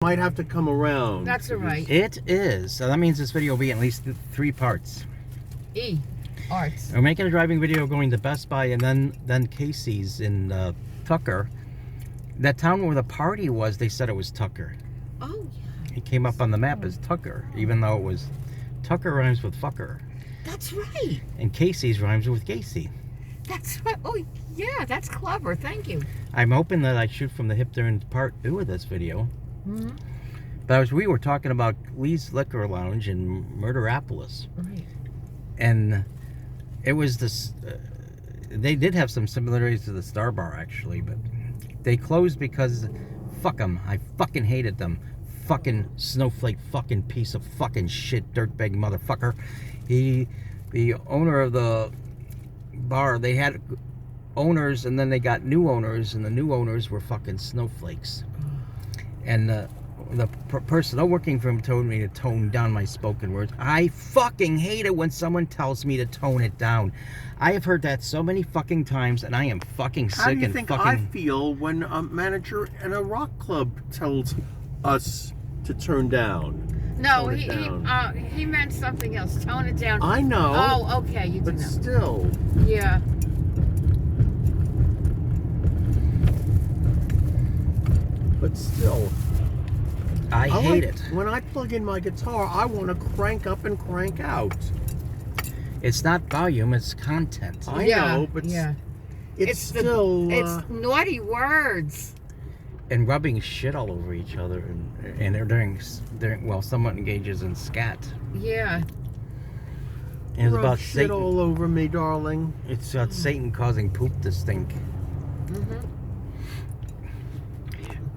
Might have to come around. That's all right. It is. So that means this video will be at least 3 parts. Arts. We're making a driving video going to Best Buy and then Kacey's in Tucker. That town where the party was, they said it was Tucker. Oh, yeah. It came up on the map as Tucker, even though it was Tucker rhymes with fucker. That's right. And Kacey's rhymes with Kacey. That's right. Oh, yeah, that's clever. Thank you. I'm hoping that I shoot from the hip during part 2 of this video. Mm-hmm. But we were talking about Lee's Liquor Lounge in Murderapolis. Right. And it was this... they did have some similarities to the Star Bar, actually, but they closed because... Fuck them. I fucking hated them. Fucking snowflake fucking piece of fucking shit dirtbag motherfucker. The owner of the bar, they had owners and then they got new owners, and the new owners were fucking snowflakes. And the person working for him told me to tone down my spoken words. I fucking hate it when someone tells me to tone it down. I have heard that so many fucking times, and I am fucking sick. How do you and think fucking... I feel when a manager in a rock club tells us to turn down? No, he meant something else. Tone it down. I know. Oh, okay, you do but know. Still. Yeah. But still. I hate it. When I plug in my guitar, I want to crank up and crank out. It's not volume, it's content. I know, but it's still... it's naughty words. And rubbing shit all over each other, and they're during well, someone engages in scat. Yeah. And it's Rub about shit Satan. all over me, darling. It's about Satan causing poop to stink. Mm-hmm.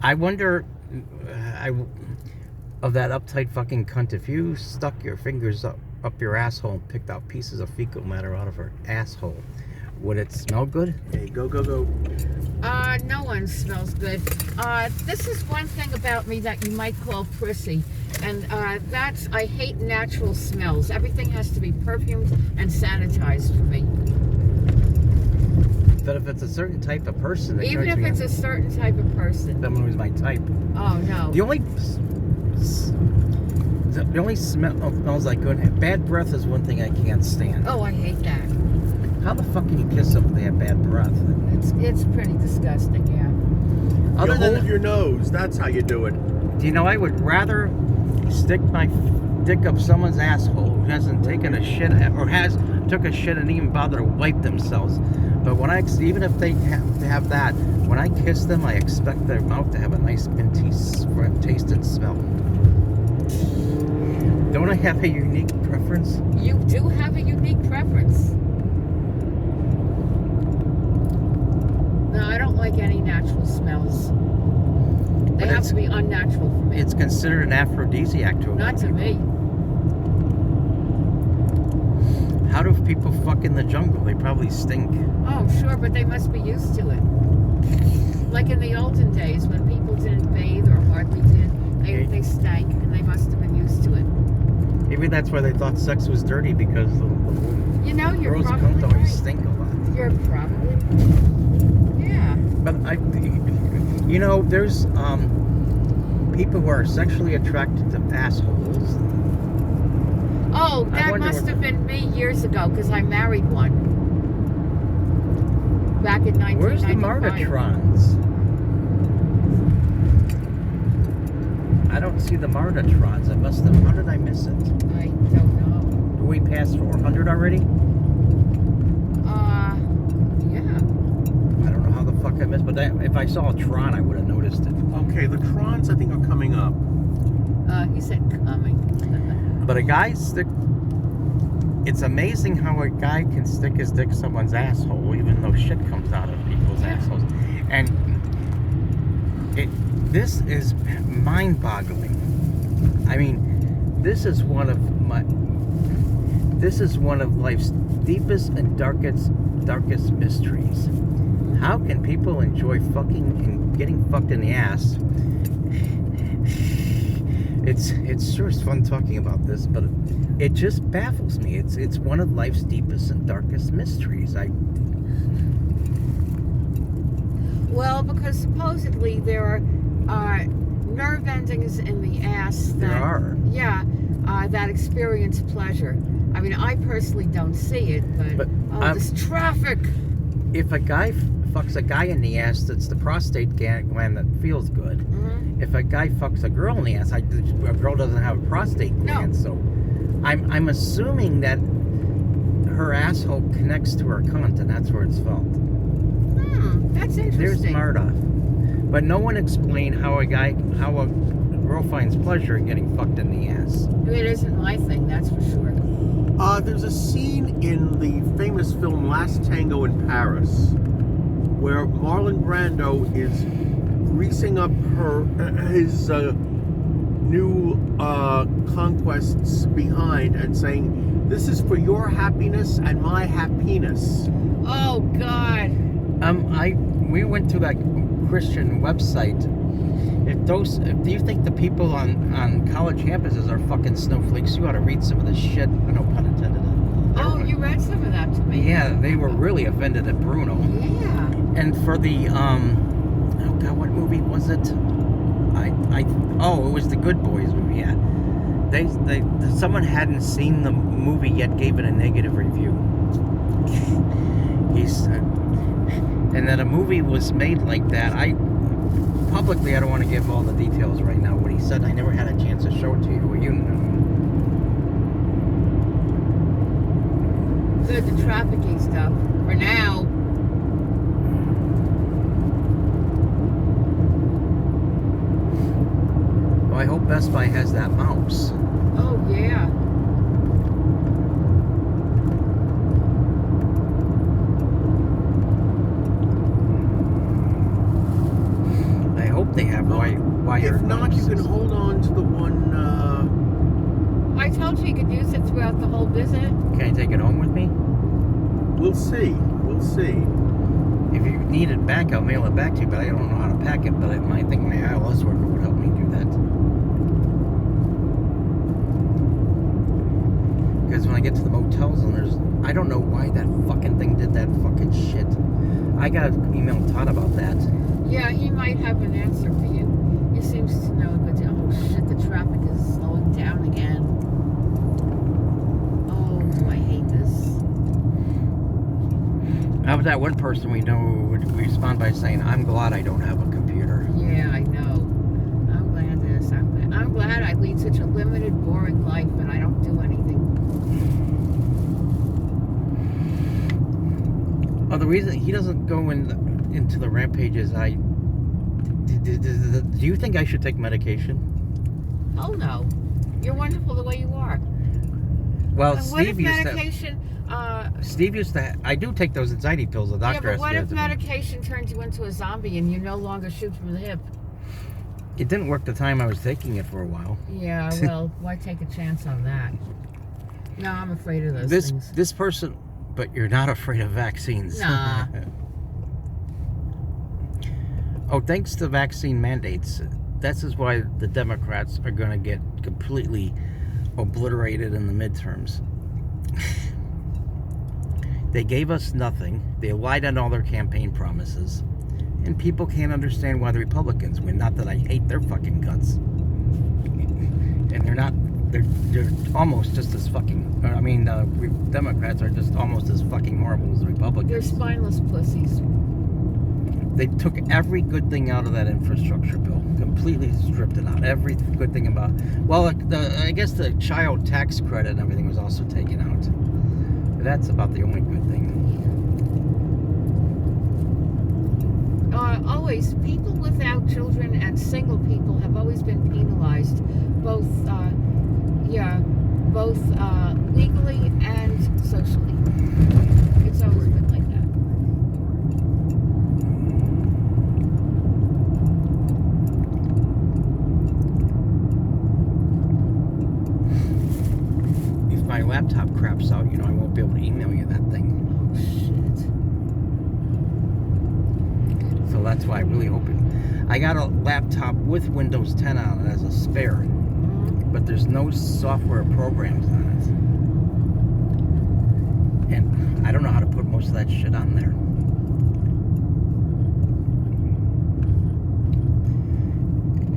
I wonder, of that uptight fucking cunt, if you stuck your fingers up your asshole and picked out pieces of fecal matter out of her asshole, would it smell good? Hey, go, go, go. No one smells good. This is one thing about me that you might call prissy. And that's, I hate natural smells. Everything has to be perfumed and sanitized for me. But if it's a certain type of person... Even if it's a certain type of person. Someone who's my type. Oh, no. The only smell smells like good... Bad breath is one thing I can't stand. Oh, I hate that. How the fuck can you kiss someone if they have bad breath? It's pretty disgusting, yeah. You hold your nose. That's how you do it. Do you know, I would rather stick my dick up someone's asshole who hasn't taken a shit or took a shit and even bother to wipe themselves. But when even if they have that, when I kiss them, I expect their mouth to have a nice minty taste and smell. Don't I have a unique preference? You do have a unique preference. No, I don't like any natural smells. They have to be unnatural for me. It's considered an aphrodisiac to a Not to me. How do people fuck in the jungle? They probably stink. Oh, sure, but they must be used to it. Like in the olden days when people didn't bathe or hardly did, they stank and they must have been used to it. Maybe that's why they thought sex was dirty, because You know, you're girls probably don't always right. stink a lot. You're probably... Yeah. But there's people who are sexually attracted to assholes. Oh, that must have been me years ago, because I married one. Back in 1995. Where's the Martatrons? I don't see the Martatrons. How did I miss it? I don't know. Are we past 400 already? Yeah. I don't know how the fuck I missed, but if I saw a Tron, I would have noticed it. Okay, the Trons, I think, are coming up. He said coming. But a guy it's amazing how a guy can stick his dick in someone's asshole, even though shit comes out of people's assholes. And this is mind-boggling. I mean, this is one of life's deepest and darkest mysteries. How can people enjoy fucking and getting fucked in the ass? It's sure fun talking about this, but it just baffles me. It's one of life's deepest and darkest mysteries. Well, because supposedly there are nerve endings in the ass that There are. yeah, that experience pleasure. I mean, I personally don't see it, but this traffic. If a guy fucks a guy in the ass, that's the prostate gland that feels good. Mm-hmm. If a guy fucks a girl in the ass, a girl doesn't have a prostate gland, so I'm assuming that her asshole connects to her cunt, and that's where it's felt. That's interesting. There's Marta. But no one explained how a girl finds pleasure in getting fucked in the ass. It isn't my thing, that's for sure. There's a scene in the famous film Last Tango in Paris where Marlon Brando is greasing up his new conquests behind and saying, "This is for your happiness and my happiness." Oh God. We went to that Christian website. Do you think the people on college campuses are fucking snowflakes? You ought to read some of this shit. No pun intended. Oh, you read some of that to me. Yeah, they were really offended at Bruno. Yeah. And for the oh God, what movie was it? It was the Good Boys movie. Yeah, someone hadn't seen the movie yet, gave it a negative review. And that a movie was made like that. Publicly, I don't want to give all the details right now. What he said, I never had a chance to show it to you. Well, you know. Good, the trafficking stuff. For now. Well, I hope Best Buy has that mouse. Oh, yeah. I hope they have wired. If not, you can hold on to the one. I told you could use it throughout the whole visit. Can I take it home with me? We'll see. We'll see. If you need it back, I'll mail it back to you, but I don't know how to pack it. But I think my ILS worker would help me do that. Because when I get to the motels and I don't know why that fucking thing did that fucking shit. I gotta email Todd about that. Yeah, he might have an answer for you. He seems to know a good deal. Oh shit, the traffic is slowing down again. Oh, I hate this. How about that one person we know would respond by saying, "I'm glad I don't have a computer." Yeah, I know. I'm glad I lead such a limited, boring life and I don't do anything. Oh, the reason he doesn't go into the rampages, do you think I should take medication? Oh no. You're wonderful the way you are. Well, And Steve used medication, to. I do take those anxiety pills. The yeah, doctor but has what to give if to me. medication turns you into a zombie and you no longer shoot from the hip? It didn't work the time I was taking it for a while. Yeah, well, why take a chance on that? No, I'm afraid of those things. This person, but you're not afraid of vaccines. Nah. Oh, thanks to vaccine mandates, this is why the Democrats are going to get completely obliterated in the midterms. They gave us nothing. They lied on all their campaign promises. And people can't understand why the Republicans win. Not that I hate their fucking guts. And they're almost just as fucking, Democrats are just almost as fucking horrible as the Republicans. They're spineless pussies. They took every good thing out of that infrastructure bill. Completely stripped it out. Every good thing about... Well, I guess the child tax credit and everything was also taken out. But that's about the only good thing. Always, people without children and single people have always been penalized, both legally and socially. It's always been like that. If my laptop craps out, I won't be able to email you that thing. Oh, shit. So that's why I really hope it... I got a laptop with Windows 10 on it as a spare, but there's no software programs on it. And I don't know how to put most of that shit on there.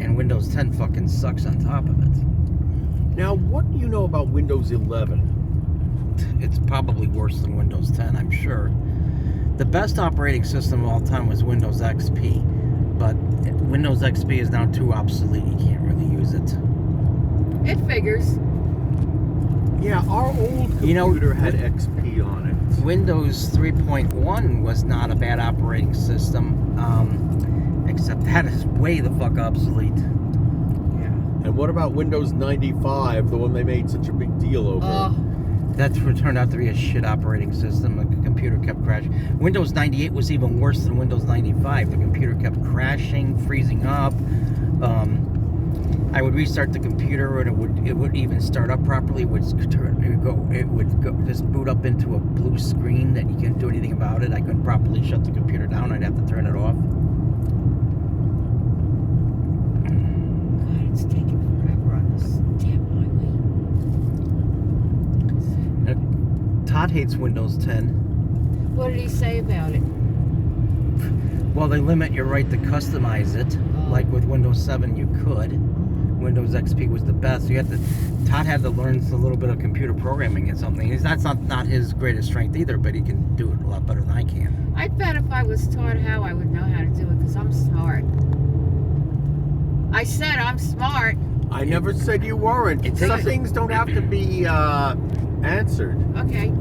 And and Windows 10 fucking sucks on top of it. Now, what do you know about Windows 11? It's probably worse than Windows 10, I'm sure. The best operating system of all time was Windows XP, but Windows XP is now too obsolete. You can't really use it. It figures. Yeah, our old computer had XP on it. Windows 3.1 was not a bad operating system, except that is way the fuck obsolete. Yeah. And what about Windows 95, the one they made such a big deal over? That turned out to be a shit operating system. The computer kept crashing. Windows 98 was even worse than Windows 95. The computer kept crashing, freezing up. I would restart the computer and it would even start up properly. It would go just boot up into a blue screen that you can't do anything about it. I couldn't properly shut the computer down. I'd have to turn it off. God, it's taking forever on this damn highway. Todd hates Windows 10. What did he say about it? Well, they limit your right to customize it. Like with Windows 7, you could. Windows XP was the best. So Todd had to learn a little bit of computer programming and something. That's not his greatest strength either, but he can do it a lot better than I can. I bet if I was taught how, I would know how to do it because I'm smart. I said I'm smart. I never said you weren't. Some things don't have to be answered. Okay.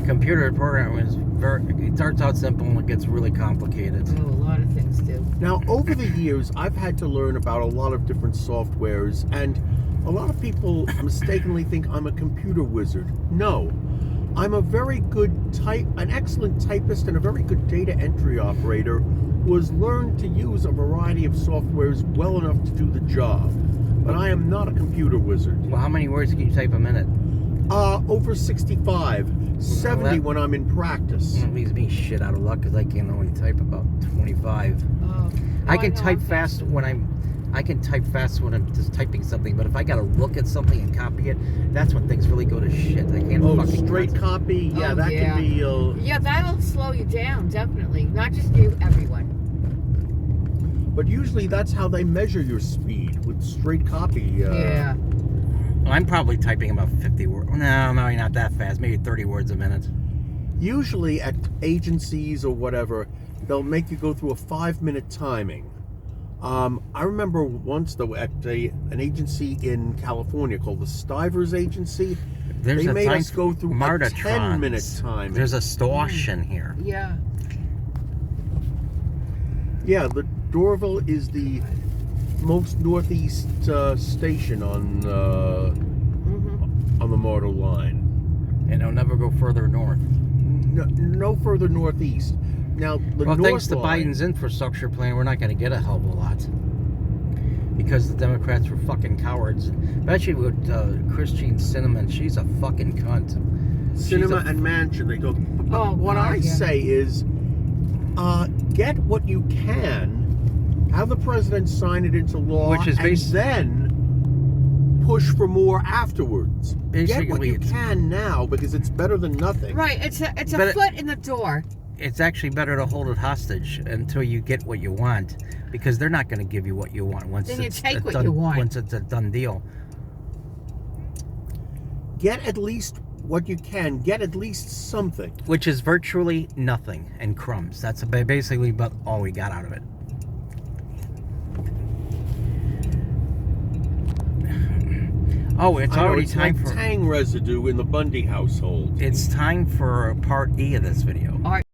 Computer programming is it starts out simple and it gets really complicated. Oh, a lot of things do. Now, over the years, I've had to learn about a lot of different softwares, and a lot of people mistakenly think I'm a computer wizard. No, I'm a very good an excellent typist and a very good data entry operator who has learned to use a variety of softwares well enough to do the job. But I am not a computer wizard. Well, how many words can you type a minute? Over 65, 70 when I'm in practice. That leaves me shit out of luck because I can only type about 25. I can type fast when I'm just typing something, but if I gotta look at something and copy it, that's when things really go to shit. I can't fucking straight copy? Yeah, that can be... Yeah, that'll slow you down, definitely. Not just you, everyone. But usually that's how they measure your speed, with straight copy. Yeah. I'm probably typing about 50 words. No, maybe not that fast. Maybe 30 words a minute. Usually at agencies or whatever, they'll make you go through a 5-minute timing. I remember once, though, at an agency in California called the Stivers Agency, they made us go through a 10-minute timing. There's a Storchen here. Yeah. Yeah, the Dorville is the most northeast station on the Mortal line, and it'll never go further north. No further northeast. Now, thanks to Biden's infrastructure plan, we're not going to get a hell of a lot because the Democrats were fucking cowards. Especially with Christine Sinema, she's a fucking cunt. Sinema and Manchin, they go. What I say is, get what you can. Have the president sign it into law, and then push for more afterwards. Get what you can now, because it's better than nothing. Right, it's a foot in the door. It's actually better to hold it hostage until you get what you want, because they're not going to give you what you want once then you take what you want. Once it's a done deal. Get at least what you can. Get at least something. Which is virtually nothing and crumbs. That's basically about all we got out of it. Oh, it's already time for tang residue in the Bundy household. It's time for part E of this video. All right.